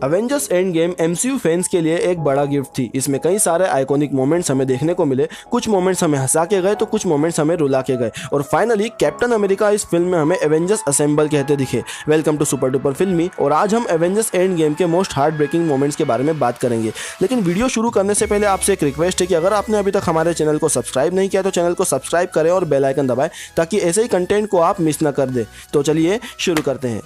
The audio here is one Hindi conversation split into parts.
Avengers end game MCU fans के लिए एक बड़ा गिफ्ट थी। इसमें कई सारे आइकॉनिक मोमेंट्स हमें देखने को मिले। कुछ मोमेंट्स हमें हंसा के गए तो कुछ मोमेंट्स हमें रुला के गए और फाइनली कैप्टन अमेरिका इस फिल्म में हमें एवेंजर्स असेंबल कहते दिखे। वेलकम टू सुपर डुपर फिल्मी। और आज हम एवेंजर्स एंड गेम के मोस्ट हार्ट ब्रेकिंग मोमेंट्स के बारे में बात करेंगे। लेकिन वीडियो शुरू करने से पहले आपसे एक रिक्वेस्ट है कि अगर आपने अभी तक हमारे चैनल को सब्सक्राइब नहीं किया तो चैनल को सब्सक्राइब करें और बेल आइकन दबाएं ताकि ऐसे ही कंटेंट को आप मिस ना कर दें। तो चलिए शुरू करते हैं।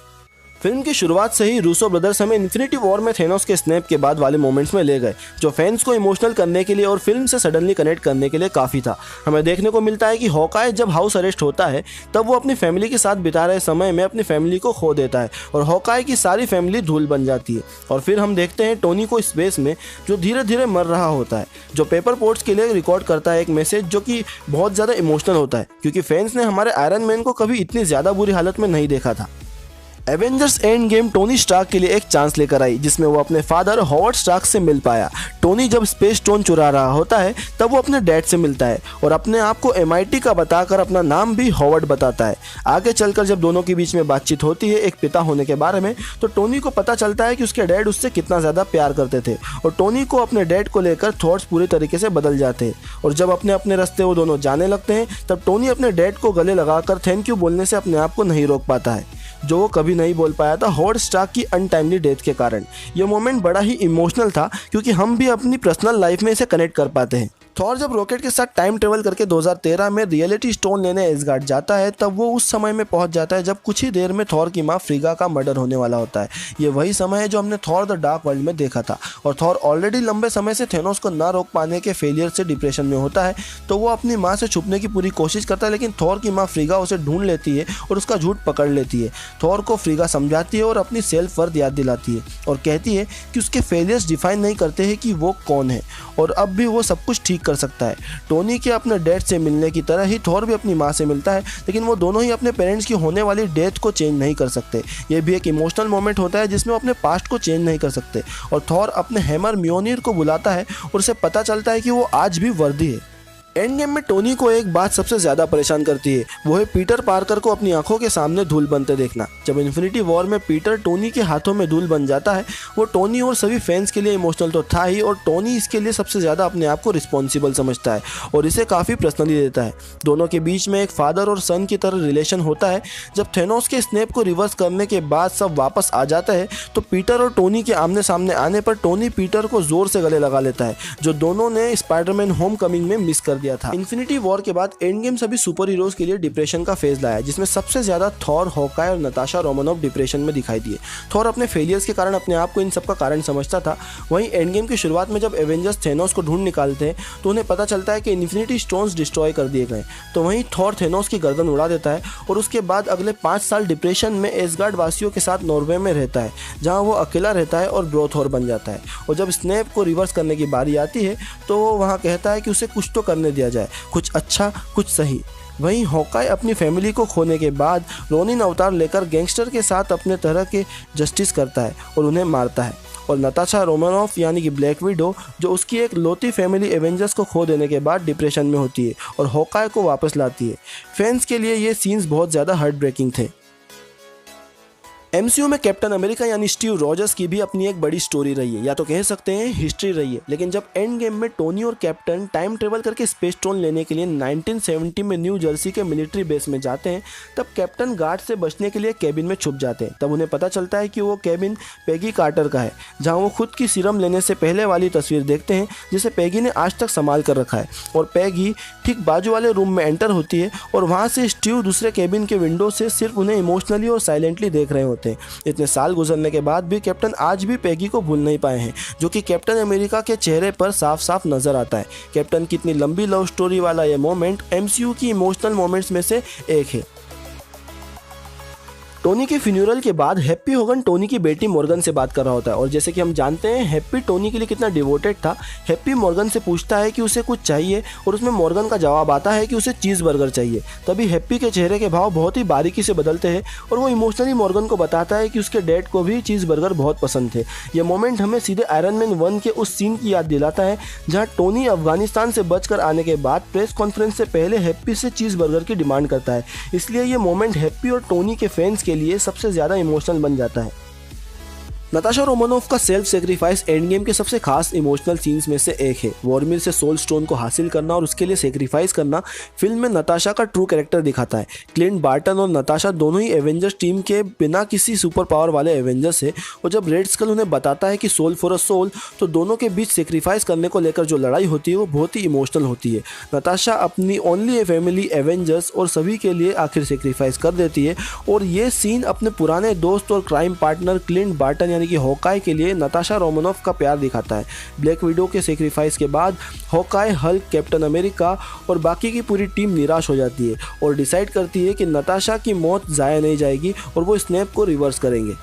फिल्म की शुरुआत से ही रूसो ब्रदर्स हमें इन्फिनिटी वॉर में थेनोस के स्नैप के बाद वाले मोमेंट्स में ले गए, जो फैंस को इमोशनल करने के लिए और फिल्म से सडनली कनेक्ट करने के लिए काफ़ी था। हमें देखने को मिलता है कि हॉकाई जब हाउस अरेस्ट होता है तब वो अपनी फैमिली के साथ बिता रहे समय में अपनी फैमिली को खो देता है और हॉकाई की सारी फैमिली धूल बन जाती है। और फिर हम देखते हैं टोनी को स्पेस में जो धीरे धीरे मर रहा होता है, जो पेपर पोर्ट्स के लिए रिकॉर्ड करता है एक मैसेज जो कि बहुत ज़्यादा इमोशनल होता है, क्योंकि फैंस ने हमारे आयरन मैन को कभी इतनी ज़्यादा बुरी हालत में नहीं देखा था। Avengers Endgame Tony Stark के लिए एक चांस लेकर आई जिसमें वो अपने फादर हॉवर्ड स्टार्क से मिल पाया। टोनी जब स्पेस स्टोन चुरा रहा होता है तब वो अपने डैड से मिलता है और अपने आप को MIT का बताकर अपना नाम भी हॉवर्ड बताता है। आगे चलकर जब दोनों के बीच में बातचीत होती है एक पिता होने के बारे में, तो टोनी को पता चलता है कि उसके डैड उससे कितना ज़्यादा प्यार करते थे और टोनी को अपने डैड को लेकर थॉट्स पूरी तरीके से बदल जाते हैं। और जब अपने अपने रास्ते वो दोनों जाने लगते हैं तब टोनी अपने डैड को गले लगाकर थैंक यू बोलने से अपने आप को नहीं रोक पाता है, जो वो कभी नहीं बोल पाया था हॉवर्ड स्टार्क की अनटाइमली डेथ के कारण। ये मोमेंट बड़ा ही इमोशनल था क्योंकि हम भी अपनी पर्सनल लाइफ में इसे कनेक्ट कर पाते हैं। थॉर जब रॉकेट के साथ टाइम ट्रेवल करके 2013 में रियलिटी स्टोन लेने एसगार्ड जाता है तब वो उस समय में पहुंच जाता है जब कुछ ही देर में थॉर की मां फ्रीगा का मर्डर होने वाला होता है। ये वही समय है जो हमने थॉर द डार्क वर्ल्ड में देखा था। और थॉर ऑलरेडी लंबे समय से थेनोस को ना रोक पाने के फेलियर से डिप्रेशन में होता है, तो वो अपनी माँ से छुपने की पूरी कोशिश करता है, लेकिन थॉर की माँ फ्रीगा उसे ढूंढ लेती है और उसका झूठ पकड़ लेती है। थॉर को फ्रीगा समझाती है और अपनी सेल्फ वर्थ याद दिलाती है और कहती है कि उसके फेलियर्स डिफाइन नहीं करते हैं कि वो कौन है और अब भी वो सब कुछ ठीक कर सकता है। टोनी के अपने डैड से मिलने की तरह ही थॉर भी अपनी माँ से मिलता है, लेकिन वो दोनों ही अपने पेरेंट्स की होने वाली डेथ को चेंज नहीं कर सकते। ये भी एक इमोशनल मोमेंट होता है जिसमें वो अपने पास्ट को चेंज नहीं कर सकते। और थॉर अपने हैमर म्योनिर को बुलाता है और उसे पता चलता है कि वो आज भी वर्दी है। एंड गेम में टोनी को एक बात सबसे ज़्यादा परेशान करती है, वो है पीटर पार्कर को अपनी आंखों के सामने धूल बनते देखना। जब इन्फिनिटी वॉर में पीटर टोनी के हाथों में धूल बन जाता है, वो टोनी और सभी फैंस के लिए इमोशनल तो था ही, और टोनी इसके लिए सबसे ज़्यादा अपने आप को रिस्पॉन्सिबल समझता है और इसे काफ़ी पर्सनली लेता है। दोनों के बीच में एक फादर और सन की तरह रिलेशन होता है। जब थेनोस के स्नेप को रिवर्स करने के बाद सब वापस आ जाता है तो पीटर और टोनी के आमने सामने आने पर टोनी पीटर को जोर से गले लगा लेता है, जो दोनों ने स्पाइडरमैन होमकमिंग में मिस कर था। इन्फिनिटी वॉर के बाद एंड गेम सभी सुपर हीरोज के लिए डिप्रेशन का फेज लाया, जिसमें सबसे ज्यादा थॉर, हॉकाई और नताशा रोमानोव डिप्रेशन में दिखाई दिए। थॉर अपने फेलियर्स के कारण अपने आप को इन सब का कारण समझता था। वहीं एंड गेम की शुरुआत में जब एवेंजर्स थेनोस को ढूंढ निकालते हैं तो उन्हें पता चलता है कि इन्फिनिटी स्टोन्स डिस्ट्रॉय कर दिए गए, तो वहीं थॉर थेनोस की गर्दन उड़ा देता है और उसके बाद अगले 5 साल डिप्रेशन में एसगार्ड वासियों के साथ नॉर्वे में रहता है, जहाँ वो अकेला रहता है और ब्रो थॉर बन जाता है। और जब स्नेप को रिवर्स करने की बारी आती है तो वो वहाँ कहता है कि उसे कुछ तो करने दिया जाए, कुछ अच्छा कुछ सही। वहीं हॉकाई अपनी फैमिली को खोने के बाद रोनिन अवतार लेकर गैंगस्टर के साथ अपने तरह के जस्टिस करता है और उन्हें मारता है। और नताशा रोमानोफ यानी कि ब्लैक विडो, जो उसकी एक लौती फैमिली एवेंजर्स को खो देने के बाद डिप्रेशन में होती है और हॉकाई को वापस लाती है। फैंस के लिए ये सीन्स बहुत ज़्यादा हार्ट ब्रेकिंग थे। MCU में कैप्टन अमेरिका यानी स्टीव रॉजर्स की भी अपनी एक बड़ी स्टोरी रही है, या तो कह सकते हैं हिस्ट्री रही है। लेकिन जब एंड गेम में टोनी और कैप्टन टाइम ट्रेवल करके स्पेस स्टोन लेने के लिए 1970 में न्यू जर्सी के मिलिट्री बेस में जाते हैं, तब कैप्टन गार्ड से बचने के लिए कैबिन में छुप जाते हैं। तब उन्हें पता चलता है कि वो कैबिन पैगी कार्टर का है, जहाँ वो खुद की सीरम लेने से पहले वाली तस्वीर देखते हैं जिसे पैगी ने आज तक संभाल कर रखा है। और पैगी ठीक बाजू वाले रूम में एंटर होती है और वहाँ से स्टीव दूसरे कैबिन के विंडो से सिर्फ उन्हें इमोशनली और साइलेंटली देख रहे होते हैं। इतने साल गुजरने के बाद भी कैप्टन आज भी पैगी को भूल नहीं पाए हैं, जो कि कैप्टन अमेरिका के चेहरे पर साफ साफ नजर आता है। कैप्टन की इतनी लंबी लव स्टोरी वाला ये मोमेंट MCU की इमोशनल मोमेंट्स में से एक है। टोनी के फ्यूनरल के बाद हैप्पी होगन टोनी की बेटी मॉर्गन से बात कर रहा होता है और जैसे कि हम जानते हैं हैप्पी टोनी के लिए कितना डिवोटेड था। हैप्पी मॉर्गन से पूछता है कि उसे कुछ चाहिए और उसमें मॉर्गन का जवाब आता है कि उसे चीज़ बर्गर चाहिए। तभी हैप्पी के चेहरे के भाव बहुत ही बारीकी से बदलते हैं और वो इमोशनली मॉर्गन को बताता है कि उसके डैड को भी चीज़ बर्गर बहुत पसंद थे। यह मोमेंट हमें सीधे आयरन मैन 1 के उस सीन की याद दिलाता है जहाँ टोनी अफगानिस्तान से बचकर आने के बाद प्रेस कॉन्फ्रेंस से पहले हैप्पी से चीज़ बर्गर की डिमांड करता है। इसलिए ये मोमेंट हैप्पी और टोनी के फैंस के लिए सबसे ज़्यादा इमोशनल बन जाता है। नताशा रोमानोफ का सेल्फ सेक्रीफाइस एंड गेम के सबसे खास इमोशनल सीन्स में से एक है। वॉरमिर से सोल स्टोन को हासिल करना और उसके लिए सेक्रीफाइस करना फिल्म में नताशा का ट्रू कैरेक्टर दिखाता है। क्लिंट बार्टन और नताशा दोनों ही एवेंजर्स टीम के बिना किसी सुपर पावर वाले एवेंजर्स है, और जब रेड स्कल उन्हें बताता है कि सोल फॉर अ सोल, तो दोनों के बीच सेक्रीफाइस करने को लेकर जो लड़ाई होती है वो बहुत ही इमोशनल होती है। नताशा अपनी ओनली फैमिली एवेंजर्स और सभी के लिए आखिर सेक्रीफाइस कर देती है, और ये सीन अपने पुराने दोस्त और क्राइम पार्टनर क्लिंट बार्टन यानी कि हॉकाई के लिए नताशा रोमानोफ का प्यार दिखाता है। ब्लैक विडो के सेक्रीफाइस के बाद हॉकाई, हल्क, कैप्टन अमेरिका और बाकी की पूरी टीम निराश हो जाती है और डिसाइड करती है कि नताशा की मौत ज़ाया नहीं जाएगी और वो स्नैप को रिवर्स करेंगे।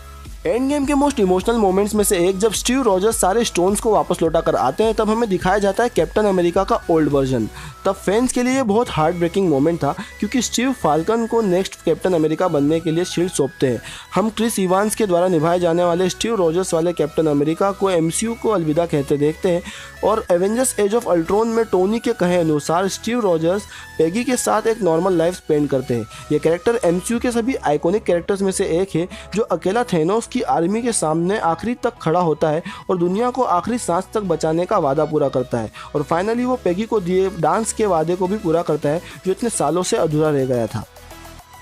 एंड गेम के मोस्ट इमोशनल मोमेंट्स में से एक, जब स्टीव रॉजर्स सारे स्टोन्स को वापस लौटा कर आते हैं, तब हमें दिखाया जाता है कैप्टन अमेरिका का ओल्ड वर्जन। तब फैंस के लिए बहुत हार्ट ब्रेकिंग मोमेंट था, क्योंकि स्टीव फाल्कन को नेक्स्ट कैप्टन अमेरिका बनने के लिए शील्ड सौंपते हैं। हम क्रिस इवांस के द्वारा निभाए जाने वाले स्टीव रॉजर्स वाले कैप्टन अमेरिका को एमसीयू को अलविदा कहते देखते हैं, और एवेंजर्स एज ऑफ अल्ट्रॉन में टोनी के कहे अनुसार स्टीव रॉजर्स पेगी के साथ एक नॉर्मल लाइफ स्पेंड करते हैं। यह कैरेक्टर एमसीयू के सभी आइकॉनिक कैरेक्टर्स में से एक है, जो अकेला थेनोस की आर्मी के सामने आखिरी तक खड़ा होता है और दुनिया को आखिरी सांस तक बचाने का वादा पूरा करता है, और फाइनली वो पेगी को दिए डांस के वादे को भी पूरा करता है जो इतने सालों से अधूरा रह गया था।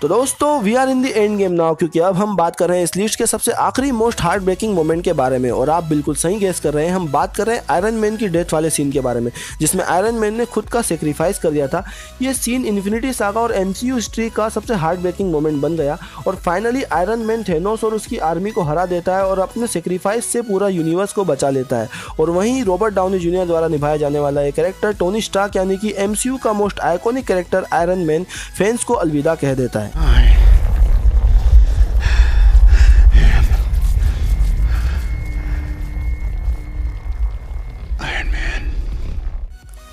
तो दोस्तों, we are in the end game now, क्योंकि अब हम बात कर रहे हैं इस लिस्ट के सबसे आखिरी मोस्ट हार्ट ब्रेकिंग मोमेंट के बारे में। और आप बिल्कुल सही गेस कर रहे हैं, हम बात कर रहे हैं आयरन मैन की डेथ वाले सीन के बारे में, जिसमें आयरन मैन ने खुद का सेक्रीफाइस कर दिया था। ये सीन इन्फिनिटी सागा और एमसीयू हिस्ट्री का सबसे हार्ट ब्रेकिंग मोमेंट बन गया, और फाइनली आयरन मैन थेनोस और उसकी आर्मी को हरा देता है और अपने सेक्रीफाइस से पूरा यूनिवर्स को बचा लेता है। और वहीं रॉबर्ट डाउनी जूनियर द्वारा निभाया जाने वाला एक कैरेक्टर टोनी स्टार्क यानी कि एमसीयू का most iconic character iron man fans को अलविदा कह देता है।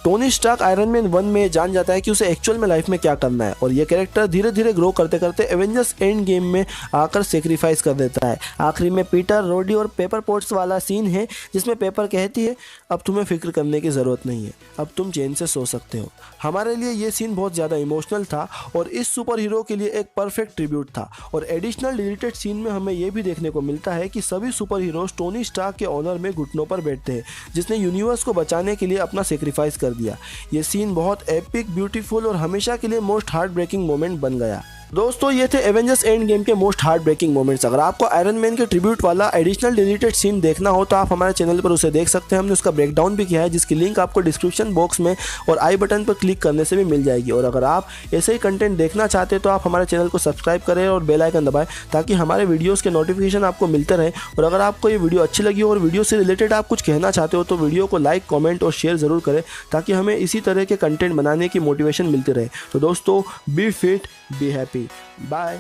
टोनी स्टार्क आयरन मैन 1 में जान जाता है कि उसे एक्चुअल में लाइफ में क्या करना है, और ये कैरेक्टर धीरे धीरे ग्रो करते करते एवेंजर्स एंड गेम में आकर सेक्रीफाइस कर देता है। आखिरी में पीटर, रोडी और पेपर पोट्स वाला सीन है, जिसमें पेपर कहती है अब तुम्हें फिक्र करने की ज़रूरत नहीं है, अब तुम चैन से सो सकते हो। हमारे लिए ये सीन बहुत ज़्यादा इमोशनल था और इस सुपर हीरो के लिए एक परफेक्ट ट्रिब्यूट था। और एडिशनल डिलीटेड सीन में हमें ये भी देखने को मिलता है कि सभी सुपर हीरोज टोनी स्टार्क के ऑनर में घुटनों पर बैठते हैं, जिसने यूनिवर्स को बचाने के लिए अपना सेक्रीफाइस कर दिया। ये सीन बहुत एपिक, ब्यूटीफुल और हमेशा के लिए मोस्ट हार्ट ब्रेकिंग मोमेंट बन गया। दोस्तों, ये थे एवेंजर्स एंड गेम के मोस्ट हार्ट ब्रेकिंग मोमेंट्स। अगर आपको आयरन मैन के ट्रिब्यूट वाला एडिशनल डिलीटेड सीन देखना हो तो आप हमारे चैनल पर उसे देख सकते हैं। हमने उसका ब्रेकडाउन भी किया है, जिसकी लिंक आपको डिस्क्रिप्शन बॉक्स में और आई बटन पर क्लिक करने से भी मिल जाएगी। और अगर आप ऐसे ही कंटेंट देखना चाहते हैं तो आप हमारे चैनल को सब्सक्राइब करें और बेल आइकन दबाएं, ताकि हमारे वीडियोज़ के नोटिफिकेशन आपको मिलते रहें। और अगर आपको ये वीडियो अच्छी लगी हो और वीडियो से रिलेटेड आप कुछ कहना चाहते हो तो वीडियो को लाइक, कॉमेंट और शेयर ज़रूर करें, ताकि हमें इसी तरह के कंटेंट बनाने की मोटिवेशन मिलती रहे। तो दोस्तों, be fit, be happy, bye.